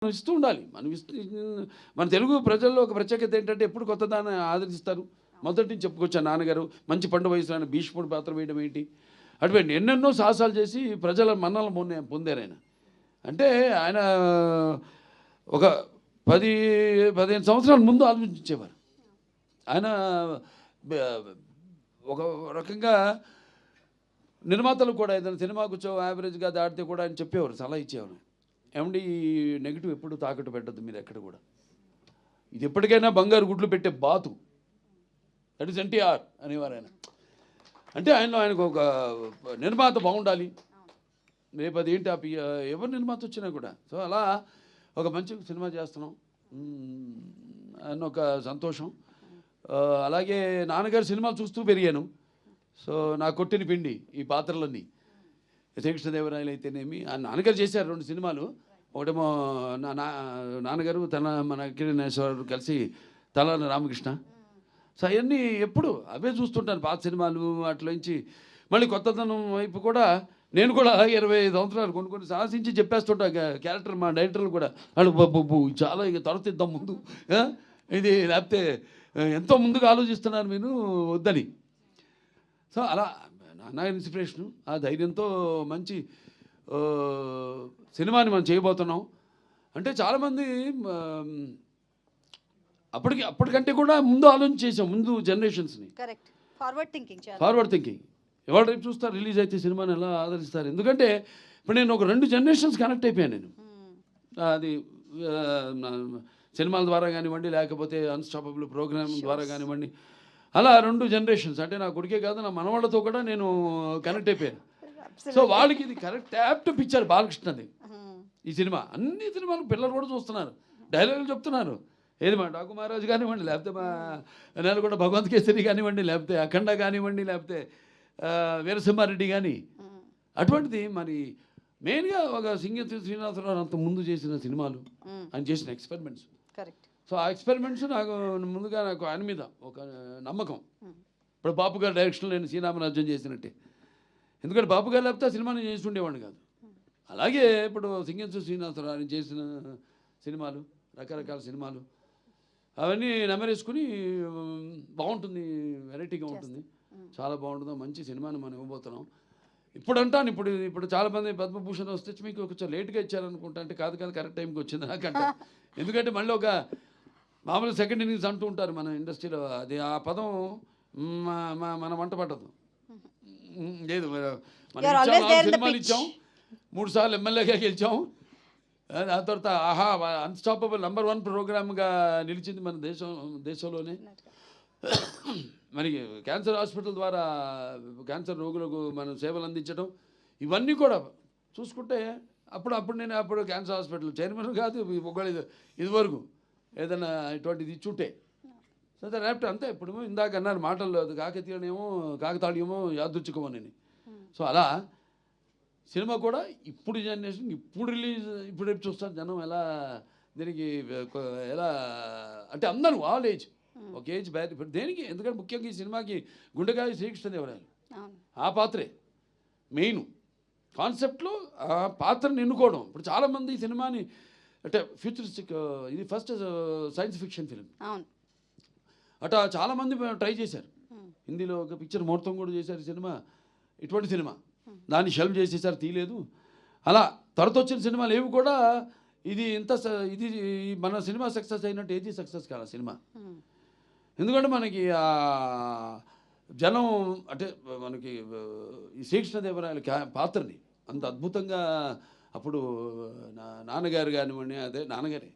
మనం ఇస్తూ ఉండాలి. మన తెలుగు ప్రజల్లో ఒక ప్రత్యేకత ఏంటంటే ఎప్పుడు కొత్త దాన్ని ఆదరిస్తారు. మొదటి నుంచి చెప్పుకొచ్చాను. నాన్నగారు మంచి పండు వయసులో ఆయన భీష్ముడి పాత్ర వేయడం ఏంటి, అటువంటి ఎన్నెన్నో సాహసాలు చేసి ప్రజల మన్ననలు పొందారు ఆయన. అంటే ఆయన ఒక 15 సంవత్సరాల ముందు ఆలోచించేవారు ఆయన. ఒక రకంగా నిర్మాతలు కూడా ఏదైనా సినిమా కూర్చో యావరేజ్గా దాటితే కూడా ఆయన చెప్పేవారు, సలహా ఇచ్చేవారు. ఏమండి ఈ నెగిటివ్ ఎప్పుడు తాకట్టు పెట్టద్దు మీరు ఎక్కడ కూడా, ఇది ఎప్పటికైనా బంగారు గుడ్లు పెట్టే బాతు, దట్ ఈస్ ఎన్టీఆర్ అనేవారు ఆయన. అంటే ఆయనకు ఒక నిర్మాత బాగుండాలి, రేపు అది ఏంటి ఎవరు నిర్మాత వచ్చినా కూడా. సో అలా ఒక మంచి సినిమా చేస్తున్నాం అన్న ఒక సంతోషం. అలాగే నాన్నగారు సినిమాలు చూస్తూ పెరిగాను. సో నా కొట్టిన పిండి ఈ పాత్రలన్నీ, శ్రీకృష్ణదేవరాయలు అయితేనేమి, నాన్నగారు చేశారు 2 సినిమాలు. ఒకటేమో నాన్నగారు మన కిరణేశ్వరరావు కలిసి తలాన రామకృష్ణ. సో అవన్నీ ఎప్పుడు అవే చూస్తుంటాను, పాత సినిమాలు. అట్లోంచి మళ్ళీ కొత్తదనం వైపు కూడా నేను కూడా 25 సంవత్సరాలు కొన్ని సాహసించి చెప్పేస్తుంటా క్యారెక్టర్. మా డైరెక్టర్లు కూడా వాళ్ళు బాబు చాలా ఇక తొడతిద్దాం ముందు, ఇది లేకపోతే ఎంతో ముందుగా ఆలోచిస్తున్నారు మీరు వద్దని. సో అలా నా ఇన్స్పిరేషను, ఆ ధైర్యంతో మంచి సినిమాని మనం చేయబోతున్నాం. అంటే చాలామంది అప్పటికంటే కూడా ముందు ఆలోచన చేసాం, ముందు జనరేషన్స్ని. Forward thinking. ఎవరు రేపు చూస్తారు, రిలీజ్ అయితే సినిమాని ఎలా ఆదరిస్తారు. ఎందుకంటే ఇప్పుడు నేను ఒక 2 జనరేషన్స్ కనెక్ట్ అయిపోయాను నేను. అది సినిమాల ద్వారా కానివ్వండి, లేకపోతే అన్స్టాపబుల్ ప్రోగ్రామ్ ద్వారా కానివ్వండి, అలా 2 జనరేషన్స్. అంటే నా కొడుకే కాదు, నా మనవాళ్ళతో కూడా నేను కనెక్ట్ అయిపోయాను. సో వాళ్ళకి ఇది కరెక్ట్ యాప్ట్ పిక్చర్ బాలకృష్ణది ఈ సినిమా. అన్ని సినిమాలు పిల్లలు కూడా చూస్తున్నారు, డైలాగులు చెప్తున్నారు. ఏది మా డాకు మహారాజు కానివ్వండి, లేకపోతే మా నెలకొండ భగవంత్ కేసరి కానివ్వండి, లేకపోతే అఖండ కానివ్వండి, లేకపోతే వీరసింహారెడ్డి కానీ. అటువంటిది మరి మెయిన్గా ఒక సింగతి శ్రీనివాసరావు అంత ముందు చేసిన సినిమాలు, ఆయన చేసిన ఎక్స్పెరిమెంట్స్. సో ఆ ఎక్స్పెరిమెంట్స్ ముందుగా నాకు ఆయన మీద ఒక నమ్మకం. ఇప్పుడు బాపు గారి డైరెక్షన్లో నేను శ్రీరామరాజ్యం చేసినట్టే. ఎందుకంటే బాపు గారు లేకపోతే ఆ సినిమాని చేసి ఉండేవాడిని కాదు. అలాగే ఇప్పుడు సింగతి శ్రీనివాసరావు ఆయన చేసిన సినిమాలు, రకరకాల సినిమాలు, అవన్నీ నెమరేసుకుని బాగుంటుంది, వెరైటీగా ఉంటుంది, చాలా బాగుంటుందో మంచి సినిమాని మనం ఇవ్వబోతున్నాం. ఇప్పుడు అంటాను, ఇప్పుడు చాలామంది పద్మభూషణ్ వస్తే మీకు కొంచెం లేట్గా ఇచ్చారనుకుంటా. అంటే కాదు కరెక్ట్ టైంకి వచ్చింది నాకంట. ఎందుకంటే మళ్ళీ ఒక మామూలు సెకండ్ ఇన్నింగ్స్ అంటూ ఉంటారు మన ఇండస్ట్రీలో. అది ఆ పదం మన వంట పట్టదు. లేదు, సినిమాలు ఇచ్చాం, 3 సార్లు ఎమ్మెల్యేగా గెలిచాం. దాని తర్వాత ఆహా అన్స్టాపబుల్ #1 ప్రోగ్రామ్గా నిలిచింది మన దేశంలోనే. మరి క్యాన్సర్ హాస్పిటల్ ద్వారా క్యాన్సర్ రోగులకు మనం సేవలు అందించడం, ఇవన్నీ కూడా చూసుకుంటే అప్పుడు నేను క్యాన్సర్ హాస్పిటల్ చైర్మన్ కాదు ఒకళ్ళు ఇదివరకు ఏదైనా ఇటువంటిది ఇచ్చుంటే. సో రేపు అంతే. ఇప్పుడు ఇందాక అన్నారు మాటల్లో, అది కాకతాళీయమో యాదృచ్ఛికమో అని. సో అలా సినిమా కూడా ఇప్పుడు జనరేషన్, ఇప్పుడు రేపు చూస్తారు జనం ఎలా దీనికి ఎలా అంటే అందరూ ఆల్ ఏజ్, ఒక ఏజ్ బ్యాడ్. ఇప్పుడు దేనికి, ఎందుకంటే ముఖ్యంగా ఈ సినిమాకి గుండెకాయ శ్రీకృష్ణదేవరాయలు ఆ పాత్రే మెయిన్ కాన్సెప్ట్లో. ఆ పాత్రను ఎన్నుకోవడం. ఇప్పుడు చాలామంది ఈ సినిమాని అంటే ఫ్యూచరిస్టిక్, ఇది ఫస్ట్ సైన్స్ ఫిక్షన్ ఫిల్మ్ అట్లా చాలామంది ట్రై చేశారు. హిందీలో ఒక పిక్చర్ ముహూర్తం కూడా చేశారు సినిమా, ఇటువంటి సినిమా. దాన్ని షెల్వ్ చేసేసారు, తీయలేదు. అలా తర్వాత వచ్చిన సినిమాలు ఏవి కూడా ఇది మన సినిమా సక్సెస్ అయినట్టు ఏది సక్సెస్ కాదు సినిమా. ఎందుకంటే మనకి జనం అంటే మనకి ఈ శ్రీకృష్ణదేవరాయల పాత్రని అంత అద్భుతంగా అప్పుడు నాన్నగారు కానివ్వండి, అదే నాన్నగారే